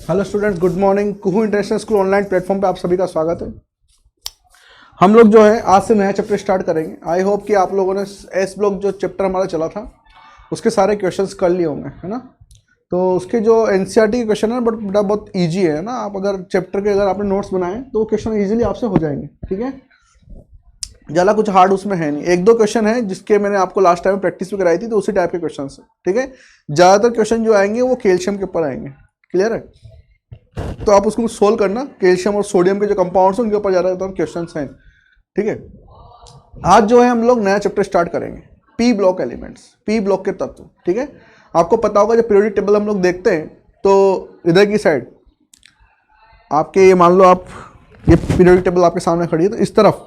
Hello students, good morning. Kuhu international school online platform पे आप सभी का स्वागत है। हम लोग जो है आज से नया चैप्टर स्टार्ट करेंगे। आई होप कि आप लोगों ने एस ब्लॉक जो चैप्टर हमारा चला था उसके सारे क्वेश्चंस कर लिए होंगे, है ना। तो उसके जो एनसीईआरटी के क्वेश्चन है बट बहुत ईजी है ना। आप अगर चैप्टर के अगर आपने नोट्स बनाए तो वो क्वेश्चन ईजिली आपसे हो जाएंगे, ठीक है। ज़्यादा कुछ हार्ड उसमें है नहीं। एक दो क्वेश्चन है जिसके मैंने आपको लास्ट टाइम प्रैक्टिस भी कराई थी, तो उसी टाइप के क्वेश्चन है, ठीक है। ज़्यादातर क्वेश्चन जो आएंगे वो कैल्शियम के ऊपर आएंगे, क्लियर है। तो आप उसको सोल्व करना। कैल्शियम और सोडियम के जो कंपाउंड्स हैं उनके ऊपर ज़्यादातर क्वेश्चंस हैं, ठीक है। आज जो है हम लोग नया चैप्टर स्टार्ट करेंगे, P block elements, P block के तत्व, ठीक है। आपको पता होगा जब पीरियोडिक टेबल हम लोग देखते हैं तो इधर की साइड आपके ये मान लो आप ये पीरियोडिक टेबल आपके सामने खड़ी है, तो इस तरफ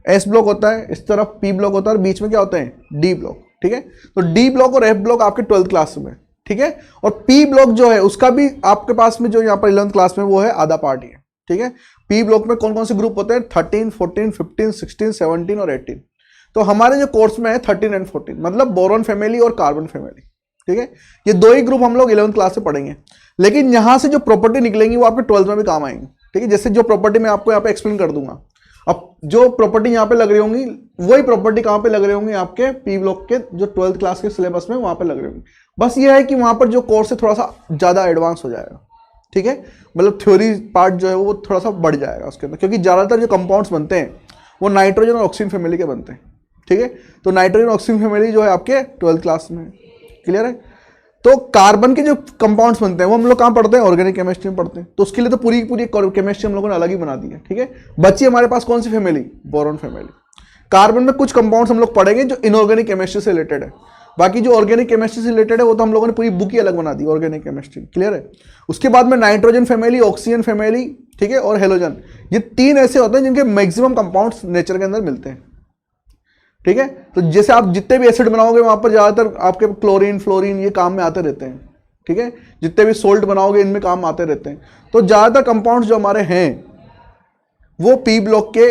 एस ब्लॉक होता है, इस तरफ पी ब्लॉक होता है और बीच में क्या होते हैं डी ब्लॉक, ठीक है। तो डी ब्लॉक और एफ ब्लॉक आपके 12th क्लास में, ठीक है। और पी ब्लॉक जो है उसका भी आपके पास में जो यहाँ पर 11th क्लास में वो है आधा पार्ट ही है, ठीक है। पी ब्लॉक में कौन कौन से ग्रुप होते हैं 13, 14, 15, 16, 17 और 18। तो हमारे जो कोर्स में है 13 एंड 14, मतलब बोरॉन फैमिली और कार्बन फैमिली, ठीक है। ये दो ही ग्रुप हम लोग 11th क्लास से पढ़ेंगे। लेकिन यहाँ से जो प्रॉपर्टी निकलेंगी वो आपके 12th में भी काम आएंगी, ठीक है। जैसे जो प्रॉपर्टी मैं आपको यहाँ पे एक्सप्लेन कर दूंगा। अब जो प्रॉपर्टी यहाँ पे लग रही होंगी वही प्रॉपर्टी कहाँ पे लग रही होंगी आपके पी ब्लॉक के जो 12th क्लास के सिलेबस में वहाँ पे लग रही होंगी। बस ये है कि वहाँ पर जो कोर्स है थोड़ा सा ज़्यादा एडवांस हो जाएगा, ठीक है। मतलब थ्योरी पार्ट जो है वो थोड़ा सा बढ़ जाएगा उसके अंदर, क्योंकि ज़्यादातर जो कंपाउंड्स बनते हैं वो नाइट्रोजन और ऑक्सीजन फैमिली के बनते हैं, ठीक है। तो नाइट्रोजन ऑक्सीजन फैमिली जो है आपके 12th क्लास में है, क्लियर है। तो कार्बन के जो कंपाउंड्स बनते हैं वो हम लोग कहाँ पढ़ते हैं, ऑर्गेनिक केमिस्ट्री में पढ़ते हैं। तो उसके लिए तो पूरी केमिस्ट्री हम लोगों ने अलग ही बना दी है, ठीक है। बची हमारे पास कौन सी फैमिली, बोरॉन फैमिली। कार्बन में कुछ कंपाउंड्स हम लोग पढ़ेंगे जो इनऑर्गेनिक केमिस्ट्री से रिलेटेड है। बाकी जो ऑर्गेनिक केमिस्ट्री से रिलेटेड है वो तो हम लोगों ने पूरी बुक ही अलग बना दी, ऑर्गेनिक केमिस्ट्री, क्लियर है। उसके बाद में नाइट्रोजन फैमिली, ऑक्सीजन फैमिली, ठीक है, और हेलोजन। ये तीन ऐसे होते हैं जिनके मैक्सिमम कंपाउंड्स नेचर के अंदर मिलते हैं, ठीक है। तो जैसे आप जितने भी एसिड बनाओगे वहां पर ज्यादातर आपके क्लोरीन, फ्लोरीन ये काम में आते रहते हैं, ठीक है। जितने भी सोल्ट बनाओगे इनमें काम आते रहते हैं। तो ज्यादातर कंपाउंड्स जो हमारे हैं वो पी ब्लॉक के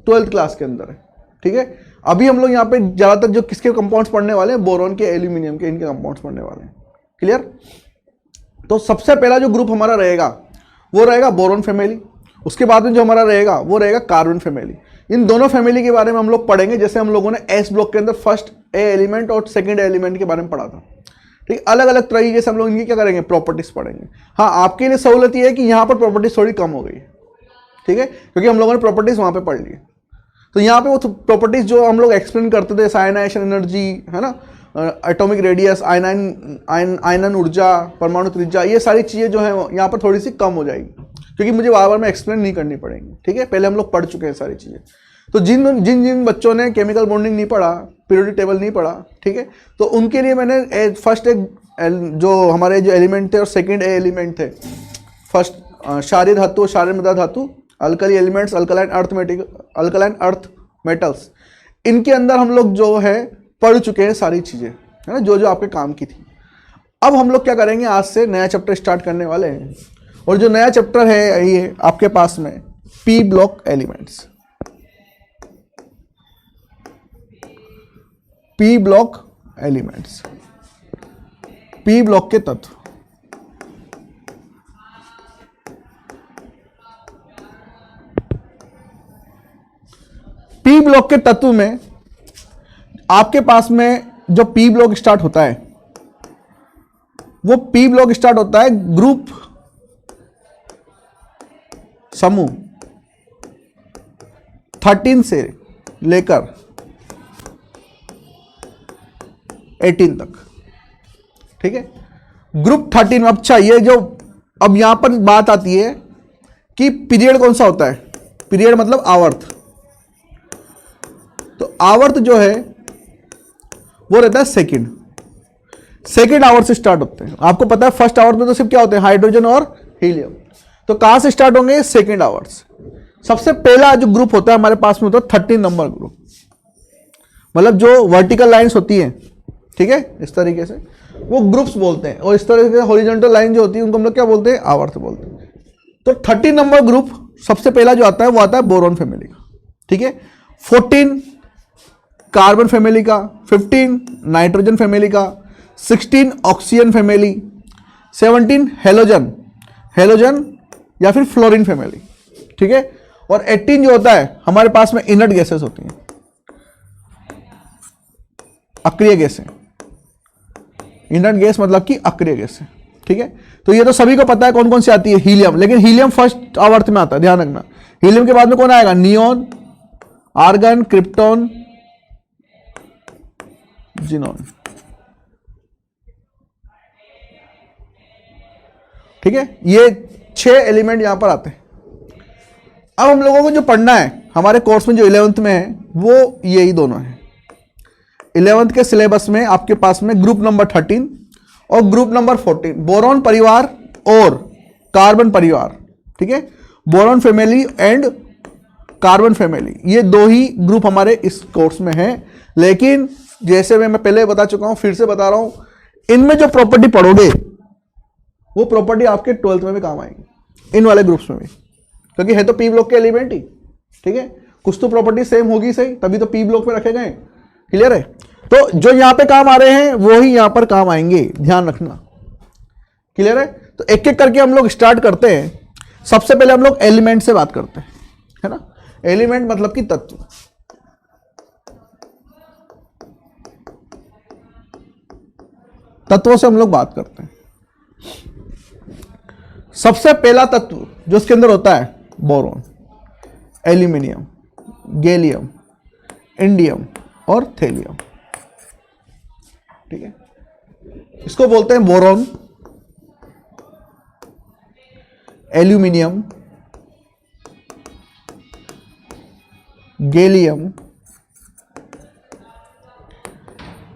12th क्लास के अंदर है, ठीक है। अभी हम लोग यहाँ पे ज्यादातर जो किसके कंपाउंड्स पढ़ने वाले हैं, बोरॉन के, एल्यूमिनियम के, इनके कंपाउंड्स पढ़ने वाले हैं, क्लियर। तो सबसे पहला जो ग्रुप हमारा रहेगा वो रहेगा बोरॉन फैमिली। उसके बाद में जो हमारा रहेगा वो रहेगा कार्बन फैमिली। इन दोनों फैमिली के बारे में हम लोग पढ़ेंगे जैसे हम लोगों ने एस ब्लॉक के अंदर फर्स्ट ए एलिमेंट और सेकंड एलिमेंट के बारे में पढ़ा था, ठीक। अलग अलग तरीके से हम लोग इनकी क्या करेंगे, प्रॉपर्टीज पढ़ेंगे। हाँ, आपके लिए सहूलत ये है कि यहाँ पर प्रॉपर्टीज थोड़ी कम हो गई, ठीक है, क्योंकि हम लोगों ने प्रॉपर्टीज वहाँ पे पढ़ ली। तो यहाँ पे वो प्रॉपर्टीज जो हम लोग एक्सप्लेन करते थे, आयनाइजेशन एनर्जी, है ना, एटॉमिक रेडियस, आयनन ऊर्जा, परमाणु त्रिज्या, ये सारी चीज़ें जो है यहाँ पर थोड़ी सी कम हो जाएगी, क्योंकि मुझे बार बार में एक्सप्लेन नहीं करनी पड़ेगी, ठीक है। पहले हम लोग पढ़ चुके हैं सारी चीज़ें। तो जिन जिन जिन बच्चों ने केमिकल बॉन्डिंग नहीं पढ़ा, पीरियोडिक टेबल नहीं पढ़ा, ठीक है, तो उनके लिए मैंने फर्स्ट एक जो हमारे जो एलिमेंट थे और सेकंड ए एलिमेंट थे, फर्स्ट क्षारीय धातु, क्षारीय मृदा धातु, alkali elements, alkaline earth metals, इनके अंदर हम लोग जो है पढ़ चुके हैं सारी चीज़ें, है ना, जो जो आपके काम की थी। अब हम लोग क्या करेंगे, आज से नया चैप्टर स्टार्ट करने वाले हैं। और जो नया चैप्टर है ये आपके पास में P block elements, P block elements, P block के तत्व। पी ब्लॉक के तत्व में आपके पास में जो पी ब्लॉक स्टार्ट होता है वो पी ब्लॉक स्टार्ट होता है ग्रुप, समूह 13 से लेकर 18 तक, ठीक है। ग्रुप 13 में अच्छा ये जो अब यहां पर बात आती है कि पीरियड कौन सा होता है, पीरियड मतलब आवर्त। तो आवर्त जो है वो रहता है सेकंड आवर्त से स्टार्ट होते हैं। आपको पता है फर्स्ट आवर्त में तो सिर्फ क्या होते हैं, हाइड्रोजन और हीलियम। तो कहां से स्टार्ट होंगे, सेकंड आवर्त से। सबसे पहला जो ग्रुप होता है हमारे पास में होता है 13 नंबर ग्रुप, मतलब जो वर्टिकल लाइंस होती हैं, ठीक है, इस तरीके से वो ग्रुप्स बोलते हैं। और इस तरह से हॉरिजॉन्टल लाइन जो होती है उनको हम लोग क्या बोलते हैं, आवर्त बोलते हैं। तो 13 नंबर ग्रुप सबसे पहला जो आता है वो आता है बोरॉन फैमिली का, ठीक है। 14 कार्बन फैमिली का, 15 नाइट्रोजन फैमिली का, 16 ऑक्सीजन फैमिली, 17 हेलोजन, हेलोजन या फिर फ्लोरीन फैमिली, ठीक है। और 18 जो होता है हमारे पास में इनर्ट गैसेस होती हैं, अक्रिय गैसें। इनर्ट गैस मतलब कि अक्रिय गैसें, ठीक है। तो ये तो सभी को पता है कौन कौन सी आती है, हीलियम, लेकिन हीलियम फर्स्ट आवर्त में आता है, ध्यान रखना। हीलियम के बाद में कौन आएगा, नियोन, आर्गन, क्रिप्टॉन, जिनॉन, ठीक है। ये 6 एलिमेंट यहां पर आते हैं। अब हम लोगों को जो पढ़ना है हमारे कोर्स में जो 11th में है वो यही दोनों है। 11th के सिलेबस में आपके पास में ग्रुप नंबर 13 और ग्रुप नंबर 14 बोरॉन परिवार और कार्बन परिवार, ठीक है। Boron family and carbon family, ये 2 ही ग्रुप हमारे इस कोर्स में है। लेकिन जैसे मैं पहले बता चुका हूं, फिर से बता रहा हूं, इनमें जो प्रॉपर्टी पढ़ोगे वो प्रॉपर्टी आपके 12th में भी काम आएगी, इन वाले ग्रुप्स में भी, क्योंकि है तो पी ब्लॉक के एलिमेंट ही, ठीक है। कुछ तो प्रॉपर्टी सेम होगी सही, तभी तो पी ब्लॉक में रखे गए। क्लियर है। तो जो यहां पे काम आ रहे हैं वो ही यहां पर काम आएंगे, ध्यान रखना। क्लियर है। तो एक एक करके हम लोग स्टार्ट करते हैं। सबसे पहले हम लोग एलिमेंट से बात करते हैं, है ना। एलिमेंट मतलब कि तत्व। तत्वों से हम लोग बात करते हैं। सबसे पहला तत्व जो इसके अंदर होता है बोरॉन, एल्यूमिनियम, गैलियम, इंडियम और थेलियम, ठीक है। इसको बोलते हैं boron, aluminium, gallium,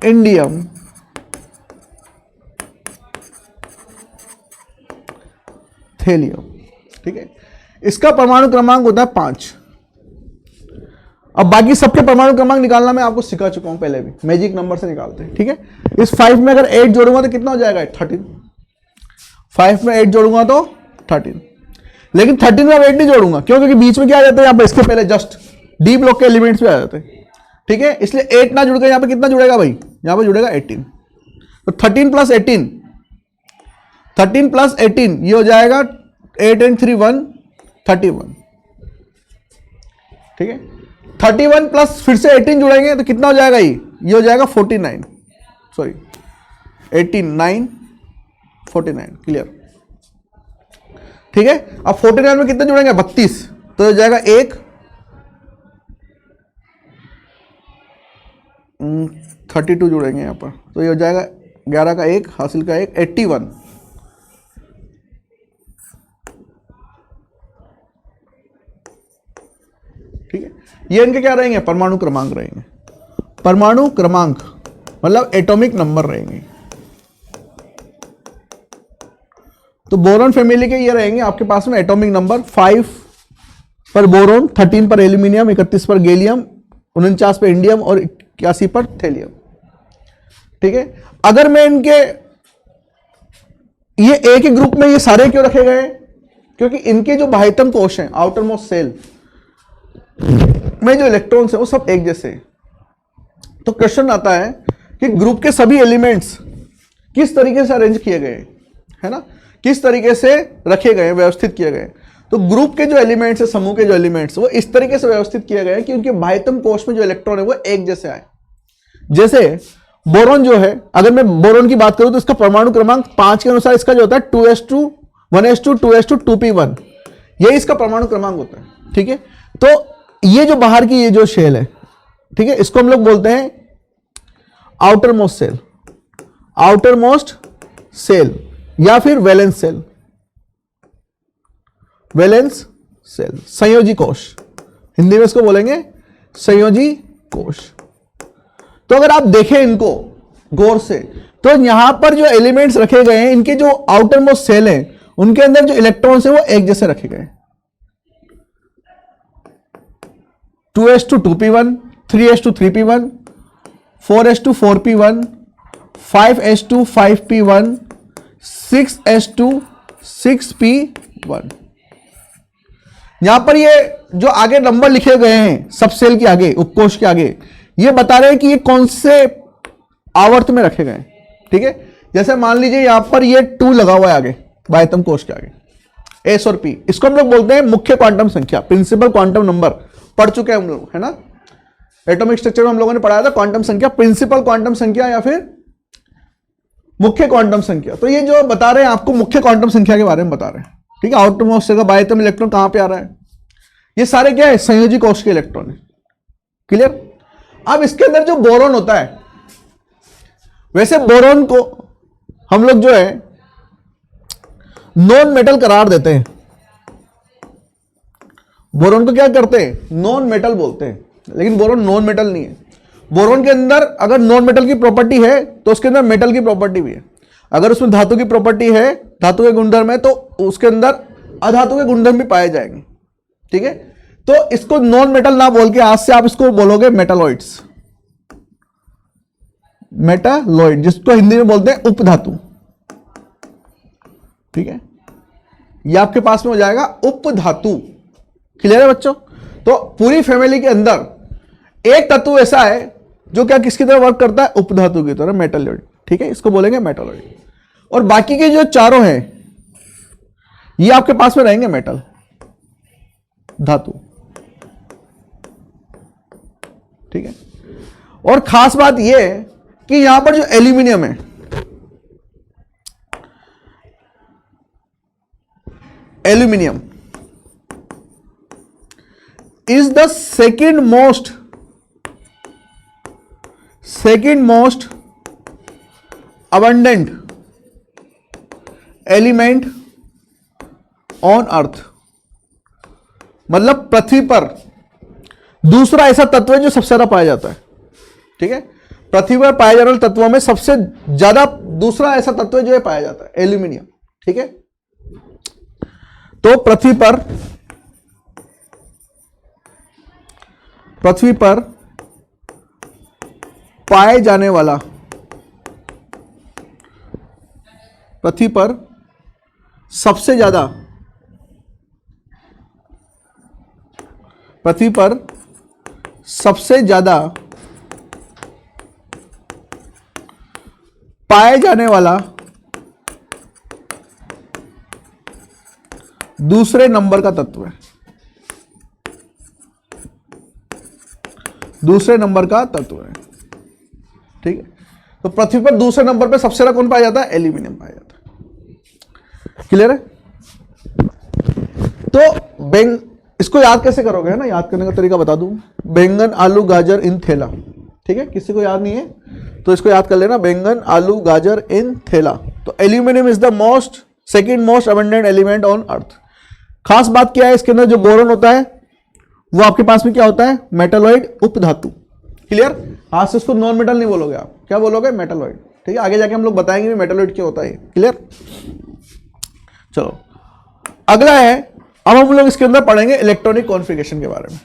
indium, thallium, ठीक है। इसका परमाणु क्रमांक होता है 5। अब बाकी सबके परमाणु क्रमांक निकालना मैं आपको सिखा चुका हूं पहले भी, मैजिक नंबर से निकालते हैं, ठीक है। इस 5 में अगर 8 जोड़ूंगा तो कितना हो जाएगा, 13। 5 में 8 जोड़ूंगा तो 13, लेकिन 13 में 8 नहीं जोड़ूंगा, क्यों, क्योंकि बीच में क्या आ जाता है यहाँ पर, इसके पहले जस्ट डी ब्लॉक के एलिमेंट्स भी आ जाते हैं, ठीक है। इसलिए 8 ना जुड़ के यहाँ पे कितना जुड़ेगा भाई, यहाँ पे जुड़ेगा 18। तो 13 प्लस 18, 13 प्लस 18 ये हो जाएगा 8 and 3 1 31, ठीक है। 31 प्लस फिर से 18 जुड़ेंगे तो कितना हो जाएगा, ये हो जाएगा 49, सॉरी 89 49। क्लियर, ठीक है। अब 49 में कितने जुड़ेंगे, 32, तो हो जाएगा 1 32 जुड़ेंगे यहां पर, तो ये हो जाएगा 11 का 1 हासिल का 1 81, ठीक है। ये इनके क्या रहेंगे, परमाणु क्रमांक रहेंगे। परमाणु क्रमांक मतलब एटॉमिक नंबर रहेंगे। तो बोरॉन फैमिली के ये रहेंगे आपके पास में एटॉमिक नंबर 5 पर बोरॉन, 13 पर एल्यूमिनियम, 31 पर गैलियम, 49 पर इंडियम और 81 पर थेलियम, ठीक है। अगर मैं इनके ये एक ही ग्रुप में ये सारे क्यों रखे गए, क्योंकि इनके जो बाह्यतम कोश हैं, आउटर मोस्ट सेल में जो इलेक्ट्रॉन्स हैं वो सब एक जैसे हैं। तो क्वेश्चन आता है कि ग्रुप के सभी एलिमेंट्स किस तरीके से अरेंज किए गए, है ना, किस तरीके से रखे गए, व्यवस्थित किए गए। तो ग्रुप के जो एलिमेंट्स है, समूह के जो एलिमेंट्स, वो इस तरीके से व्यवस्थित किए गए कि उनके बाह्यतम कोश में जो इलेक्ट्रॉन है वो एक जैसे आए। जैसे बोरॉन जो है, अगर मैं बोरॉन की बात करूं तो इसका परमाणु क्रमांक 5 के अनुसार इसका जो होता है 2s2 1s2 2s2 2p1, ये इसका परमाणु क्रमांक होता है, ठीक है। तो ये जो बाहर की ये जो शेल है, ठीक है, इसको हम लोग बोलते हैं outermost shell, outermost shell या फिर वैलेंस सेल, वैलेंस सेल, संयोजी कोश, हिंदी में इसको बोलेंगे संयोजी कोश। तो अगर आप देखें इनको गौर से, तो यहां पर जो एलिमेंट्स रखे गए हैं, इनके जो आउटर मोस्ट सेल हैं, उनके अंदर जो इलेक्ट्रॉन्स हैं वो एक जैसे रखे गए। 2s2 2p1, 3s2 3p1, 4s2 4p1, 5s2 5p1, 6s2 6p1। यहां पर ये जो आगे नंबर लिखे गए हैं सब सेल के आगे, उपकोश के आगे, ये बता रहे हैं कि ये कौन से आवर्त में रखे गए, ठीक है। जैसे मान लीजिए यहां पर ये 2 लगा हुआ है आगे, बाह्यतम कोश के आगे, एस और पी, इसको हम लोग बोलते हैं मुख्य क्वांटम संख्या, प्रिंसिपल क्वांटम नंबर, पढ़ चुके हैं हम लोग, है ना। एटॉमिक स्ट्रक्चर में हम लोगों ने पढ़ाया था क्वांटम संख्या, प्रिंसिपल क्वांटम संख्या या फिर मुख्य क्वांटम संख्या। तो ये जो बता रहे हैं आपको मुख्य क्वांटम संख्या के बारे में बता रहे हैं, ठीक है। आउटर मोस्ट जगह बाह्यतम इलेक्ट्रॉन कहां पे आ रहा है, ये सारे क्या है, संयोजी कोश के इलेक्ट्रॉन है, क्लियर। अब इसके अंदर जो बोरॉन होता है, वैसे बोरॉन को हम लोग जो है नॉन मेटल करार देते हैं, बोरॉन को क्या करते हैं, नॉन मेटल बोलते हैं, लेकिन बोरॉन नॉन मेटल नहीं है। बोरॉन के अंदर अगर नॉन मेटल की प्रॉपर्टी है तो उसके अंदर मेटल की प्रॉपर्टी भी है, अगर उसमें धातु की प्रॉपर्टी है, धातु के गुणधर्म है, तो उसके अंदर अधातु के गुणधर्म भी पाए जाएंगे, ठीक है। तो इसको नॉन मेटल ना बोल के आज से आप इसको बोलोगे मेटालॉइड्स, मेटालॉइड, जिसको हिंदी में बोलते हैं उपधातु, ठीक है। ये आपके पास में हो जाएगा उपधातु, क्लियर है बच्चों। तो पूरी फैमिली के अंदर एक तत्व ऐसा है जो क्या किसकी तरह वर्क करता है, उपधातु की तरह, मेटालॉइड, ठीक है, इसको बोलेंगे मेटालॉइड। और बाकी के जो चारों हैं ये आपके पास में रहेंगे मेटल, धातु, ठीक है। और खास बात यह है कि यहां पर जो एल्यूमिनियम है, aluminium is the second most abundant element on earth, मतलब पृथ्वी पर दूसरा ऐसा तत्व है जो सबसे ज्यादा पाया जाता है, ठीक है। पृथ्वी पर पाए जाने वाले तत्वों में सबसे ज्यादा दूसरा ऐसा तत्व जो है पाया जाता है एल्यूमिनियम, ठीक है। तो पृथ्वी पर पाए जाने वाला, पृथ्वी पर सबसे ज्यादा, पृथ्वी पर सबसे ज्यादा पाए जाने वाला दूसरे नंबर का तत्व है, दूसरे नंबर का तत्व है, ठीक है। तो पृथ्वी पर दूसरे नंबर पे सबसे ज्यादा कौन पाया जाता है, एल्यूमिनियम पाया जाता है, क्लियर है। तो इसको याद कैसे करोगे, है ना, याद करने का तरीका बता दूं, बैंगन आलू गाजर इन थैला, ठीक है। किसी को याद नहीं है तो इसको याद कर लेना, बैंगन आलू गाजर इन थैला। तो aluminium is the second most abundant element on earth. खास बात क्या है, इसके अंदर जो बोरॉन होता है वो आपके पास में क्या होता है, मेटालॉइड उपधातु, क्लियर। आज से इसको नॉन मेटल नहीं बोलोगे आप, क्या बोलोगे, मेटालॉइड, ठीक है। आगे जाके हम लोग बताएंगे मेटालॉइड क्या होता है, क्लियर। चलो अगला है, अब हम लोग इसके अंदर पढ़ेंगे इलेक्ट्रॉनिक कॉन्फ़िगरेशन के बारे में।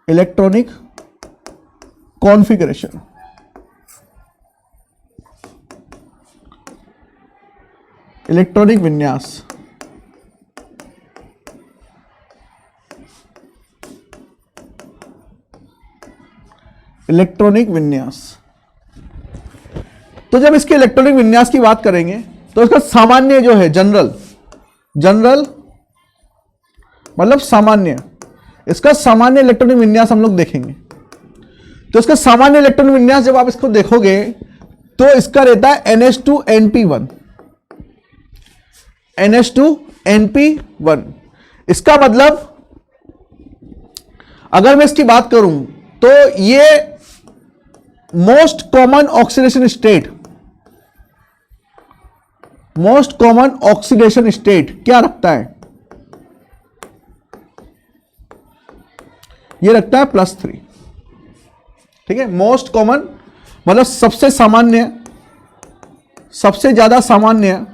इलेक्ट्रॉनिक कॉन्फ़िगरेशन, इलेक्ट्रॉनिक विन्यास, इलेक्ट्रॉनिक विन्यास। तो जब इसके इलेक्ट्रॉनिक विन्यास की बात करेंगे तो इसका सामान्य जो है, जनरल मतलब सामान्य, इसका सामान्य इलेक्ट्रॉनिक विन्यास हम लोग देखेंगे। तो इसका सामान्य इलेक्ट्रॉनिक विन्यास जब आप इसको देखोगे तो इसका रहता है NH2NP1, NH2NP1। इसका मतलब अगर मैं इसकी बात करूं तो ये मोस्ट कॉमन ऑक्सीडेशन स्टेट क्या रखता है, ये रखता है +3, ठीक है। मोस्ट कॉमन मतलब सबसे सामान्य, सबसे ज्यादा सामान्य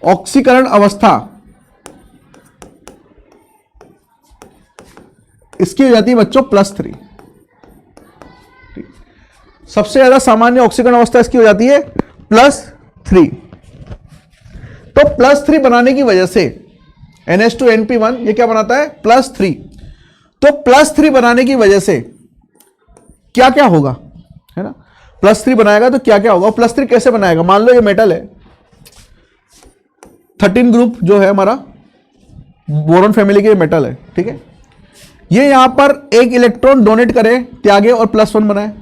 ऑक्सीकरण अवस्था इसकी हो जाती है बच्चों +3, सबसे ज्यादा सामान्य ऑक्सीकरण अवस्था इसकी हो जाती है +3। तो +3 बनाने की वजह से NH2NP1 ये क्या बनाता है, +3। तो +3 बनाने की वजह से क्या क्या होगा, है ना, +3 बनाएगा तो क्या क्या होगा, +3 कैसे बनाएगा, मान लो ये मेटल है, 13 ग्रुप जो है हमारा बोरॉन फैमिली के मेटल है, ठीक है। ये यहां पर एक इलेक्ट्रॉन डोनेट करे, त्यागे और +1 बनाए,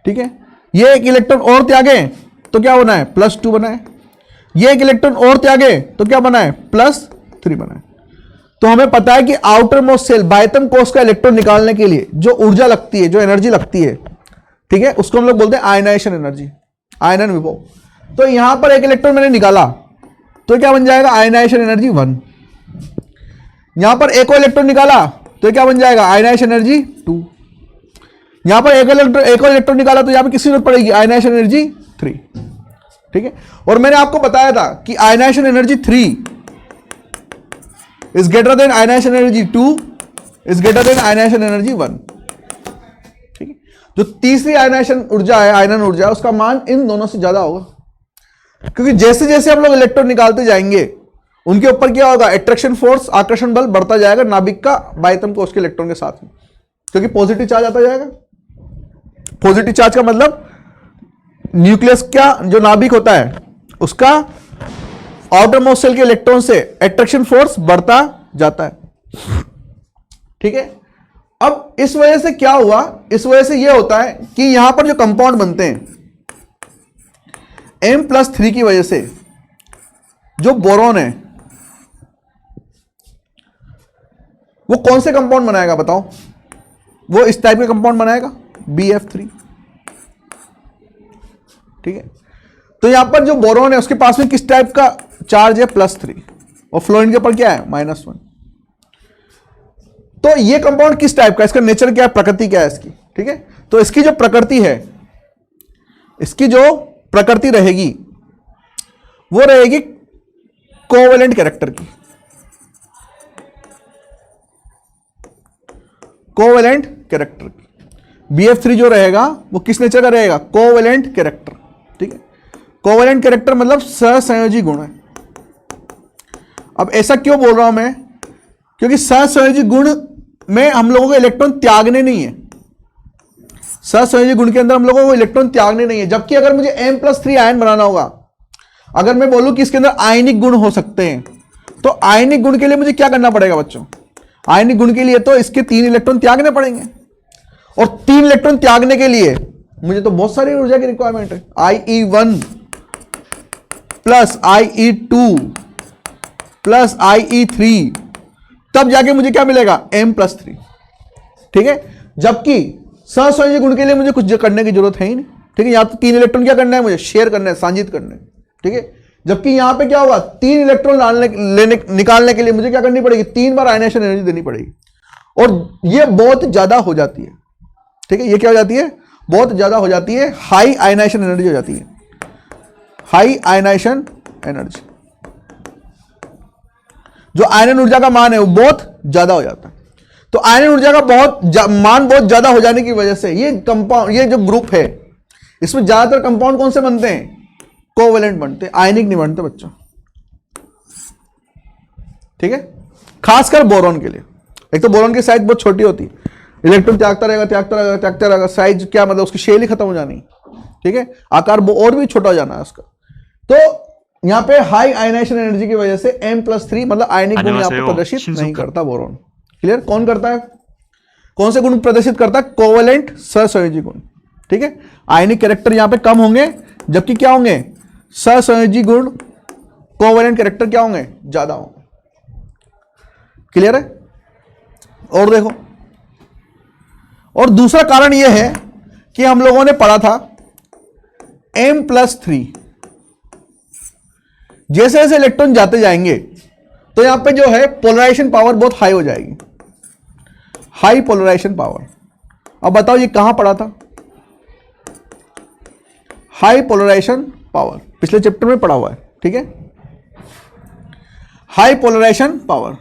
ठीक है। ये एक इलेक्ट्रॉन और त्यागे तो क्या बना है, +2 बनाए। ये एक इलेक्ट्रॉन और त्यागे तो क्या बना है, +3 बनाए। तो हमें पता है कि आउटर मोस्ट सेल बाह्यतम कोष का इलेक्ट्रॉन निकालने के लिए जो ऊर्जा लगती है, जो एनर्जी लगती है, ठीक है, उसको हम लोग बोलते हैं आयनाइजेशन एनर्जी, आयनन विभव। तो यहां पर एक इलेक्ट्रॉन मैंने निकाला तो क्या बन जाएगा, आयनाइजेशन एनर्जी 1। यहां पर एक और इलेक्ट्रॉन निकाला तो क्या बन जाएगा, आयनाइजेशन एनर्जी 2। यहां पर एक और इलेक्ट्रॉन निकाला तो यहां पर किसकी जरूरत पड़ेगी, आयनाइजेशन एनर्जी 3, ठीक है। और मैंने आपको बताया था कि ionisation energy 3 is greater than ionisation energy 2 is greater than ionisation energy 1, ठीक है। जो तीसरी आयनाइजेशन ऊर्जा है, आयनन ऊर्जा, उसका मान इन दोनों से ज्यादा होगा, क्योंकि जैसे जैसे हम लोग इलेक्ट्रॉन निकालते जाएंगे उनके ऊपर क्या होगा, अट्रैक्शन फोर्स, आकर्षण बल बढ़ता जाएगा नाभिक का बाह्यतम कोष के इलेक्ट्रॉन के साथ में, क्योंकि पॉजिटिव चार्ज आता जाएगा। पॉजिटिव चार्ज का मतलब न्यूक्लियस का जो नाभिक होता है उसका आउटर मोस्ट सेल के इलेक्ट्रॉन से अट्रैक्शन फोर्स बढ़ता जाता है, ठीक है। अब इस वजह से क्या हुआ, इस वजह से यह होता है कि यहां पर जो कंपाउंड बनते हैं M+3 की वजह से, जो बोरॉन है वो कौन से कंपाउंड बनाएगा बताओ, वो इस टाइप के कंपाउंड बनाएगा, BF3, ठीक है। तो यहां पर जो बोरॉन है उसके पास में किस टाइप का चार्ज है, +3, और फ्लोरीन के ऊपर क्या है, -1। तो ये कंपाउंड किस टाइप का, इसका नेचर क्या है, प्रकृति क्या है इसकी, ठीक है। तो इसकी जो प्रकृति है, इसकी जो प्रकृति रहेगी वो रहेगी कोवेलेंट कैरेक्टर की, कोवेलेंट कैरेक्टर की। BF3 जो रहेगा वो किस नेचर का रहेगा, कोवेलेंट कैरेक्टर, ठीक है। कोवेलेंट कैरेक्टर मतलब सहसंयोजी गुण है। अब ऐसा क्यों बोल रहा हूं मैं, क्योंकि सहसंयोजी गुण में हम लोगों को इलेक्ट्रॉन त्यागने नहीं है, सहसंयोजी गुण के अंदर हम लोगों को इलेक्ट्रॉन त्यागने नहीं है। जबकि अगर मुझे M+3 आयन बनाना होगा, अगर मैं बोलूं कि इसके अंदर आयनिक गुण हो सकते हैं, तो आयनिक गुण के लिए मुझे क्या करना पड़ेगा बच्चों, आयनिक गुण के लिए तो इसके 3 इलेक्ट्रॉन त्यागने पड़ेंगे, और 3 इलेक्ट्रॉन त्यागने के लिए मुझे तो बहुत सारी ऊर्जा की रिक्वायरमेंट है, IE1 plus IE2 plus IE3, तब जाके मुझे क्या मिलेगा, M+3, ठीक है। जबकि सहसंयोजी गुण के लिए मुझे कुछ करने की जरूरत है ही नहीं, ठीक है। यहां तो 3 इलेक्ट्रॉन क्या करना है, मुझे शेयर करना है, सांजित करना है, ठीक है। जबकि यहां पे क्या होगा, 3 इलेक्ट्रॉन निकालने के लिए मुझे क्या करनी पड़ेगी, 3 बार आयनाइजेशन एनर्जी देनी पड़ेगी, और ये बहुत ज्यादा हो जाती है, ठीक है। ये क्या हो जाती है, बहुत ज्यादा हो जाती है, हाई आयनाइजेशन एनर्जी हो जाती है, हाई आयनाइजेशन एनर्जी। जो आयनन ऊर्जा का मान है वो बहुत ज्यादा हो जाता है। तो आयनन ऊर्जा का मान बहुत ज्यादा हो जाने की वजह से ये कंपाउंड, ये जो ग्रुप है इसमें ज्यादातर कंपाउंड कौन से बनते हैं, कोवेलेंट बनते हैं, आयनिक नहीं बनते बच्चों, ठीक है। खासकर बोरॉन के लिए, एक तो बोरॉन की साइज बहुत छोटी होती है, इलेक्ट्रॉन त्यागता रहेगा त्यागता रहेगा त्यागता रहेगा, साइज क्या मतलब उसकी शेल ही खत्म हो जानी, ठीक है, आकार और भी छोटा हो जाना है उसका। तो यहां पे हाई आयनाइजेशन एनर्जी की वजह से M+3 मतलब आयनिक गुण यहां पर प्रदर्शित नहीं करता बोरॉन। क्लियर, कौन करता है, कौन से गुण प्रदर्शित करता है, कोवेलेंट सहसंयोजी गुण, ठीक है। आयनिक कैरेक्टर यहां पे कम होंगे, जबकि क्या होंगे, सहसंयोजी गुण, कोवेलेंट कैरेक्टर क्या होंगे, ज्यादा होंगे। क्लियर है। और देखो, और दूसरा कारण यह है कि हम लोगों ने पढ़ा था M+3 जैसे जैसे इलेक्ट्रॉन जाते जाएंगे तो यहां पे जो है पोलराइजेशन पावर बहुत हाई हो जाएगी, हाई पोलराइजेशन पावर। अब बताओ ये कहां पढ़ा था, हाई पोलराइजेशन पावर पिछले चैप्टर में पढ़ा हुआ है, ठीक है। हाई पोलराइजेशन पावर,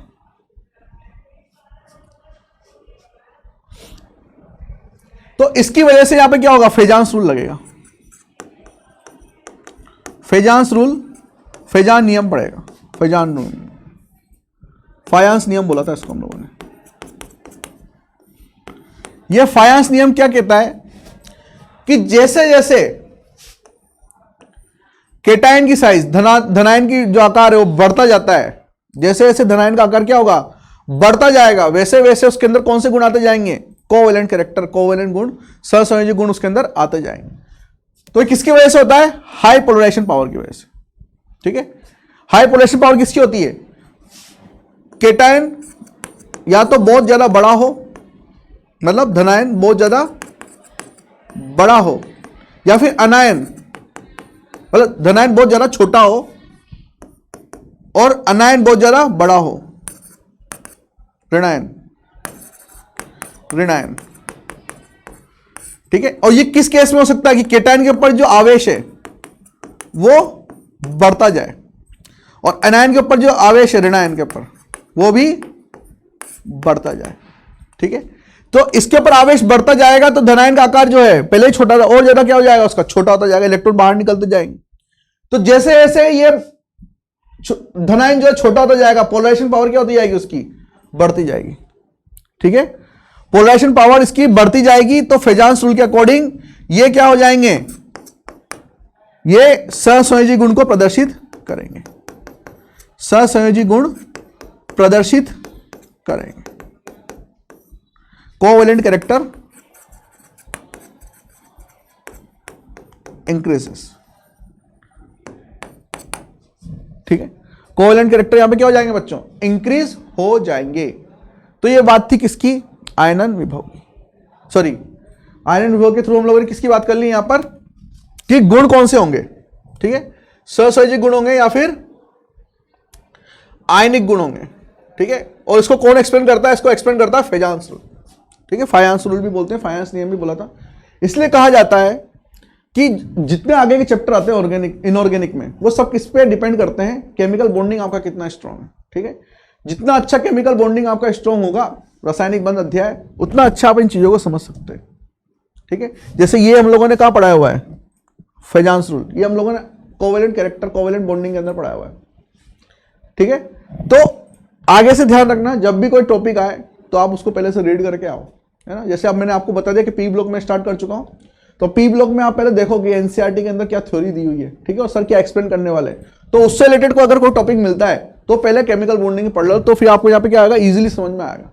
तो इसकी वजह से यहां पे क्या होगा, फेजांस रूल लगेगा, फेजांस रूल, फेजान नियम पड़ेगा, फेजान नियम, फायांस नियम बोला था इसको हम लोगों ने। यह फायांस नियम क्या कहता है कि जैसे जैसे केटायन की साइज धनायन की जो आकार है वो बढ़ता जाता है, जैसे जैसे धनायन का आकार क्या होगा, बढ़ता जाएगा, वैसे वैसे उसके अंदर कौन से गुण आते जाएंगे, कोवेलेंट कैरेक्टर, कोवेलेंट गुण, सहसंयोजी गुण उसके अंदर आते जाएंगे। तो ये किसकी वजह से होता है, हाई पोलराइजेशन पावर की वजह से। ठीक है, हाई पोलराइजेशन पावर किसकी होती है, केटायन या तो बहुत ज्यादा बड़ा हो, मतलब धनायन बहुत ज्यादा बड़ा हो, या फिर अनायन मतलब धनायन बहुत ज्यादा छोटा हो और अनायन बहुत ज्यादा बड़ा हो, ऋणायन, ऋणायन। ठीक है, और ये किस केस में हो सकता है कि केटायन के ऊपर जो आवेश है वो बढ़ता जाए और अनायन के ऊपर जो आवेश है ऋणायन के ऊपर वो भी बढ़ता जाए। ठीक है, तो इसके ऊपर आवेश बढ़ता जाएगा तो धनायन का आकार जो है पहले ही छोटा था और ज्यादा क्या हो जाएगा, उसका छोटा होता जाएगा, इलेक्ट्रॉन बाहर निकलते जाएंगे। तो जैसे जैसे ये धनायन जो है छोटा होता जाएगा, पोलराइजेशन पावर क्या होती जाएगी, उसकी बढ़ती जाएगी। ठीक है, पोलराइजेशन पावर इसकी बढ़ती जाएगी तो फेजांस रूल के अकॉर्डिंग ये क्या हो जाएंगे, ये सहसंयोजी गुण को प्रदर्शित करेंगे, सहसंयोजी गुण प्रदर्शित करेंगे। Covalent character increases. ठीक है, कोवेलेंट कैरेक्टर यहां पे क्या हो जाएंगे बच्चों, इंक्रीज हो जाएंगे। तो ये बात थी किसकी, आयनन विभव की, सॉरी आयनन विभव के थ्रू हम लोगों ने किसकी बात कर ली यहां पर, कि गुण कौन से होंगे। ठीक है, सहसंयोजी गुण होंगे या फिर आयनिक गुण होंगे। ठीक है, और इसको कौन एक्सप्लेन करता है, इसको एक्सप्लेन करता है फेजांस रूल। ठीक है, फायांस रूल भी बोलते हैं, फायांस नियम भी बोला था। इसलिए कहा जाता है कि जितने आगे के चैप्टर आते हैं ऑर्गेनिक इनऑर्गेनिक में, वो सब किस पे डिपेंड करते हैं, केमिकल बॉन्डिंग आपका कितना स्ट्रांग है। ठीक है, जितना अच्छा केमिकल बॉन्डिंग आपका स्ट्रांग होगा, रासायनिक बंध अध्याय, उतना अच्छा आप इन चीजों को समझ सकते हैं। ठीक है, जैसे ये हम लोगों ने कहां पढ़ाया हुआ है, फेजांस रूल, ये हम लोगों ने कोवेलेंट कैरेक्टर, कोवेलेंट बॉन्डिंग के अंदर पढ़ाया हुआ है। ठीक है, तो आगे से ध्यान रखना, जब भी कोई टॉपिक आए तो आप उसको पहले से रीड करके आओ, है ना। जैसे अब मैंने आपको बता दिया कि पी ब्लॉक में स्टार्ट कर चुका हूं, तो पी ब्लॉक में आप पहले देखो कि एनसीईआरटी के अंदर क्या थ्योरी दी हुई है। ठीक है, और सर क्या एक्सप्लेन करने वाले हैं, तो उससे रिलेटेड को अगर कोई टॉपिक मिलता है तो पहले केमिकल बॉन्डिंग पढ़ लो, तो फिर आपको यहाँ पे क्या आएगा, इजीली समझ में आएगा।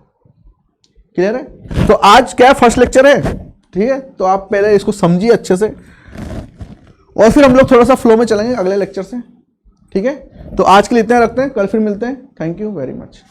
क्लियर है, तो आज क्या फर्स्ट लेक्चर है। ठीक है, तो आप पहले इसको समझिए अच्छे से और फिर हम लोग थोड़ा सा फ्लो में चलेंगे अगले लेक्चर से। ठीक है, तो आज के लिए इतना रखते हैं, कल फिर मिलते हैं। Thank you very much.